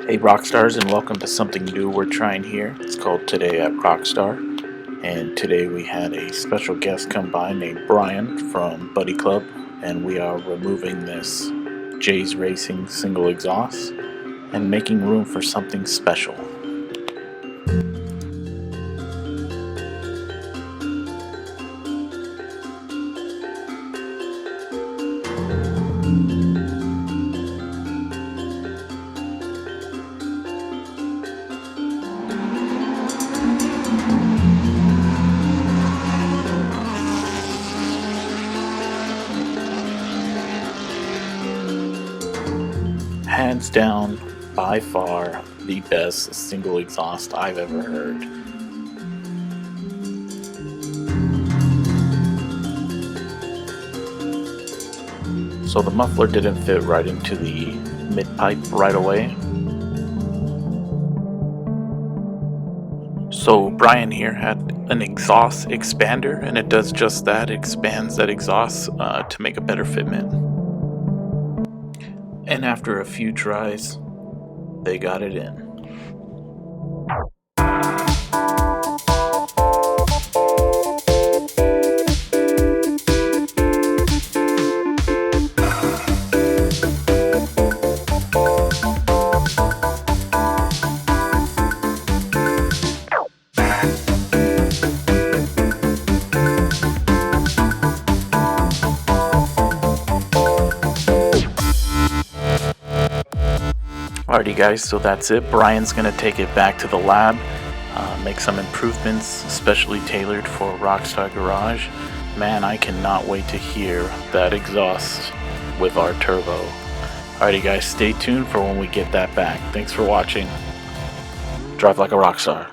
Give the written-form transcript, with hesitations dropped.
Hey Rockstars, and welcome to something new we're trying here. It's called Today at Rockstar, and today we had a special guest come by named Brian from Buddy Club, and we are removing this Jay's Racing single exhaust and making room for something special. Hands down, by far, the best single exhaust I've ever heard. So the muffler didn't fit right into the mid-pipe right away. So Brian here had an exhaust expander, and it does just that. It expands that exhaust to make a better fitment. And after a few tries, they got it in. Alrighty guys, so that's it. Brian's gonna take it back to the lab, make some improvements specially tailored for Rockstar Garage. Man, I cannot wait to hear that exhaust with our turbo. Alrighty guys, stay tuned for when we get that back. Thanks for watching. Drive like a rockstar.